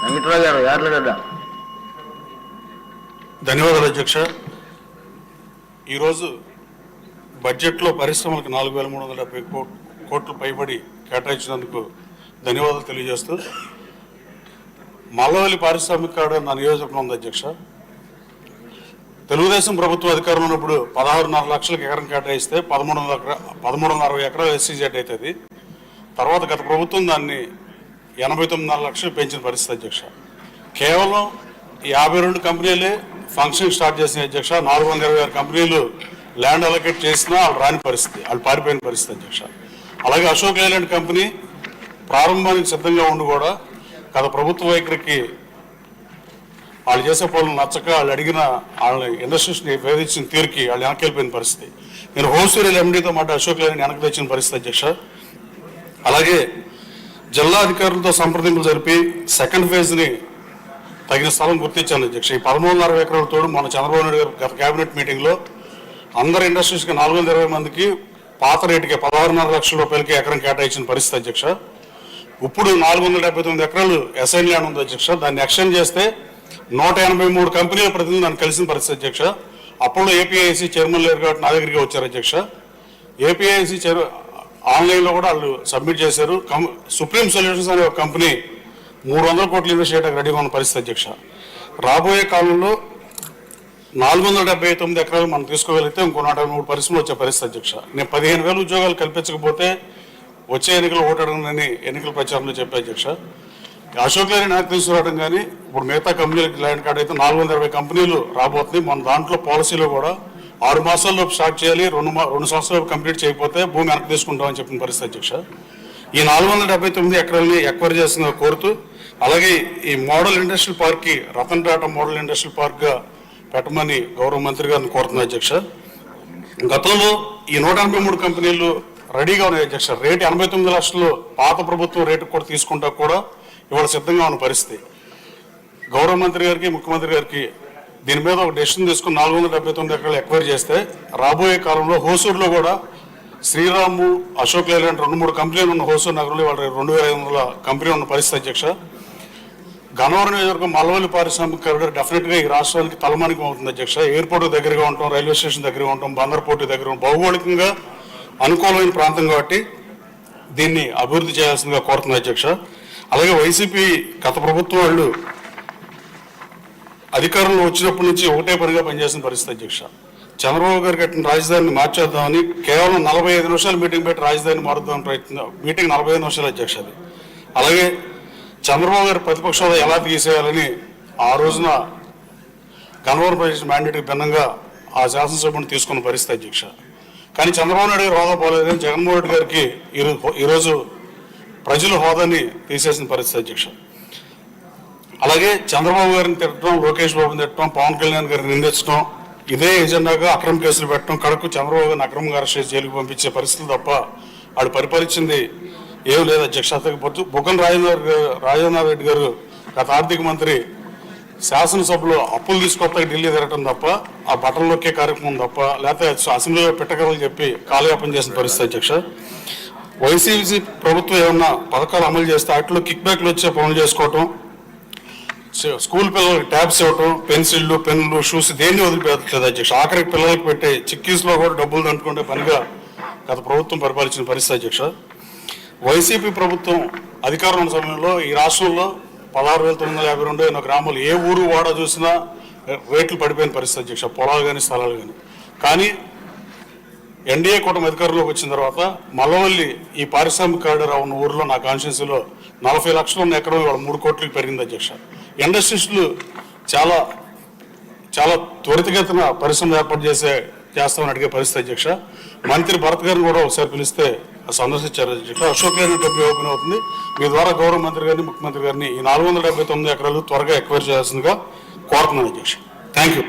వెంకటరావు గారు యార్లగడ్డ. ధన్యవాదాలు అధ్యక్ష. ఈరోజు బడ్జెట్లో పరిశ్రమలకు 4,370 కోట్లు పైబడి కేటాయించినందుకు ధన్యవాదాలు తెలియజేస్తూ, మల్లవల్లి పారిశ్రామిక కారిడార్ నా నియోజకవర్గం ఉంది అధ్యక్ష. తెలుగుదేశం ప్రభుత్వం అధికారంలో ఉన్నప్పుడు 16.5 లక్షలకు ఎకరం కేటాయిస్తే 1360 ఎకరాలు ఎస్సీజెడ్ అవుతుంది. తర్వాత గత ప్రభుత్వం దాన్ని 89.5 లక్షలు పెంచిన పరిస్థితి అధ్యక్ష. కేవలం 52 కంపెనీలే ఫంక్షన్ స్టార్ట్ చేసిన అధ్యక్ష. 426 కంపెనీలు ల్యాండ్ అలొకేట్ చేసినా వాళ్ళు రాని పరిస్థితి, వాళ్ళు పారిపోయిన పరిస్థితి అధ్యక్ష. అలాగే అశోక్ లేలాండ్ కంపెనీ ప్రారంభానికి సిద్ధంగా ఉండి కూడా గత ప్రభుత్వ వైఖరికి వాళ్ళు చేసే పనులు నచ్చక వాళ్ళు అడిగిన వాళ్ళ ఇండస్ట్రీస్ని వేధించిన తీరుకి వాళ్ళు వెనక్కి వెళ్ళిపోయిన పరిస్థితి. నేను హోల్సేల్ ఎండీతో మాట అశోక్ లేలాండ్ వెనక్కి తెచ్చిన పరిస్థితి అధ్యక్ష. అలాగే జిల్లా అధికారులతో సంప్రదింపులు జరిపి సెకండ్ ఫేజ్ని తగిన స్థలం గుర్తించాను అధ్యక్ష. ఈ 13.5 ఎకరాల తోడు మన చంద్రబాబు నాయుడు గారు గత కేబినెట్ మీటింగ్లో అందరు ఇండస్ట్రీస్కి 420 మందికి పాత రేటుకి 16.5 లక్షల రూపాయలకి ఎకరం కేటాయించిన పరిస్థితి అధ్యక్ష. ఇప్పుడు 479 ఎకరాలు అసైన్ ల్యాండ్ ఉంది అధ్యక్ష. దాన్ని ఎక్స్టెండ్ చేస్తే 183 కంపెనీల ప్రతినిధులు నన్ను కలిసిన పరిస్థితి అధ్యక్ష. అప్పుడు ఏపీఐసి చైర్మన్ లేరు కాబట్టి నా దగ్గరికి వచ్చారు అధ్యక్ష. ఏపీఐసి ఆన్లైన్లో కూడా వాళ్ళు సబ్మిట్ చేశారు. సుప్రీం సొల్యూషన్స్ అనే ఒక కంపెనీ 300 కోట్లు ఇన్వెస్ట్ చేయడానికి రెడీగా ఉన్న పరిస్థితి అధ్యక్ష. రాబోయే కాలంలో 479 ఎకరాలు మనం తీసుకోగలిగితే ఇంకో 103 పరిశ్రమలు వచ్చే పరిస్థితి అధ్యక్ష. నేను 15,000 ఉద్యోగాలు కల్పించకపోతే వచ్చే ఎన్నికలు ఓటడనని ఎన్నికల ప్రచారంలో చెప్పే అధ్యక్ష. అశోక్ లేలాండ్ నాకు తీసుకురావడం కానీ ఇప్పుడు మిగతా కంపెనీలకి ల్యాండ్ కార్డ్ అయితే 420 కంపెనీలు రాబోతుంది. మన దాంట్లో పాలసీలో కూడా 6 మాసాల్లో స్టార్ట్ చేయాలి, 2 సంవత్సరాలు కంప్లీట్ చేయకపోతే భూమి వెనక్కి తీసుకుంటామని చెప్పిన పరిస్థితి అధ్యక్ష. ఈ 479 ఎకరాలని ఎక్వైర్ చేసిన కోరుతూ, అలాగే ఈ మోడల్ ఇండస్ట్రియల్ పార్క్కి రతన్ టాటా మోడల్ ఇండస్ట్రియల్ పార్క్గా పెట్టమని గౌరవ మంత్రి గారిని కోరుతున్నాను అధ్యక్ష. గతంలో ఈ 183 కంపెనీలు రెడీగా ఉన్నాయి అధ్యక్ష. రేటు 89 లక్షలు పాత ప్రభుత్వం రేటు కూడా తీసుకుంటా కూడా ఇవాళ సిద్ధంగా ఉన్న పరిస్థితి. గౌరవ మంత్రి గారికి ముఖ్యమంత్రి గారికి దీని మీద ఒక డెసిషన్ తీసుకుని 479 ఎకరాలు ఎక్వైర్ చేస్తే రాబోయే కాలంలో హోసూరులో కూడా శ్రీరాము, అశోక్ లేలాండ్ 2-3 కంపెనీలు ఉన్న హోసూరు నగరంలో వాళ్ళ 2,500 కంపెనీ ఉన్న పరిస్థితి అధ్యక్ష. గన్నవరం నియోజకవర్గం మల్లవల్లి పారిశ్రామిక కారిడార్ డెఫినెట్గా ఈ రాష్ట్రానికి తలమానికం అవుతుంది అధ్యక్ష. ఎయిర్పోర్ట్ దగ్గరగా ఉంటాం, రైల్వే స్టేషన్ దగ్గరగా ఉంటాం, బందర్ పోర్టు దగ్గర ఉంటాం, భౌగోళికంగా అనుకూలమైన ప్రాంతం కాబట్టి దీన్ని అభివృద్ధి చేయాల్సిందిగా కోరుతుంది అధ్యక్ష. అలాగే వైసీపీ గత ప్రభుత్వం వాళ్ళు అధికారంలో వచ్చినప్పటి నుంచి ఒకటే పనిగా పనిచేసిన పరిస్థితి అధ్యక్ష. చంద్రబాబు గారు కట్టిన రాజధానిని మార్చేద్దామని కేవలం 45 నిమిషాలు మీటింగ్ పెట్టి రాజధానిని మారుద్దామని ప్రయత్నం. మీటింగ్ 45 నిమిషాలు అధ్యక్ష అది. అలాగే చంద్రబాబు గారు ప్రతిపక్ష హోదా ఎలా తీసేయాలని ఆ రోజున గన్నవరం ప్రజల మ్యాండేట్కి భిన్నంగా ఆ శాసనసభను తీసుకున్న పరిస్థితి అధ్యక్ష. కానీ చంద్రబాబు నాయుడు గారు హోదా పోలేదని జగన్మోహన్ రెడ్డి గారికి ఈరోజు ప్రజలు హోదాని తీసేసిన పరిస్థితి అధ్యక్ష. అలాగే చంద్రబాబు గారిని తిట్టడం, లోకేష్ బాబుని తిట్టడం, పవన్ కళ్యాణ్ గారిని నిందించడం, ఇదే ఎజెండాగా అక్రమ కేసులు పెట్టడం, కడకు చంద్రబాబు గారిని అక్రమంగా అరెస్ట్ చేసి జైలుకు పంపించే పరిస్థితులు తప్ప వాళ్ళు పరిపాలించింది ఏం లేదు అధ్యక్ష. బుగ్గన రాజేంద్ర రెడ్డి గారు గత ఆర్థిక మంత్రి శాసనసభలో అప్పులు తీసుకొస్తాకి ఢిల్లీ తిరగటం తప్ప, ఆ బట్టలు నొక్కే కార్యక్రమం తప్ప, లేకపోతే అసెంబ్లీలో పెట్టకరలు చెప్పి కాలయాపన చేసిన పరిస్థితి అధ్యక్ష. వైసీపీ ప్రభుత్వం ఏమన్నా పథకాలు అమలు చేస్తే వాటిలో కిక్ బ్యాక్లు వచ్చే పనులు చేసుకోవటం, స్కూల్ పిల్లలకి ట్యాబ్స్ ఇవ్వటం, పెన్సిళ్ళు, పెన్నులు, షూస్ దేన్ని వదిలిపెట్టలేదు అధ్యక్ష. ఆఖరికి పిల్లలకి పెట్టే చిక్కీస్లో కూడా డబ్బులు దంటుకుంటే పనిగా గత ప్రభుత్వం పరిపాలించిన పరిస్థితి అధ్యక్ష. వైసీపీ ప్రభుత్వం అధికారం ఉన్న సమయంలో ఈ రాష్ట్రంలో 16,952 ఎన్నో గ్రామాలు, ఏ ఊరు వాడ చూసినా రేట్లు పడిపోయిన పరిస్థితి అధ్యక్ష, పొలాలు కానీ స్థలాలు కానీ. కానీ ఎన్డీఏ కూటమి అధికారంలోకి వచ్చిన తర్వాత మల్లవల్లి ఈ పారిశ్రామిక కారిడార్ ఉన్న ఊరిలో నా కాన్స్టిట్యున్సీలో 40 లక్షలు ఉన్న ఎకరం ఇవాళ 3 కోట్లకి పెరిగింది అధ్యక్ష. ఇండస్ట్రీస్లు చాలా చాలా త్వరితగతిన పరిశ్రమ ఏర్పాటు చేస్తామని అడిగే పరిస్థితి అధ్యక్ష. మంత్రి భరత్ గారిని కూడా ఒకసారి పిలిస్తే సందర్శించారు అధ్యక్ష. అశోక్ లేలాండ్ డబ్బు ఓపెన్ అవుతుంది. మీ ద్వారా గౌరవ మంత్రి గారిని, ముఖ్యమంత్రి గారిని ఈ 479 ఎకరాలు త్వరగా ఎక్వైర్ చేయాల్సిందిగా కోరుతున్నాను అధ్యక్ష. Thank you.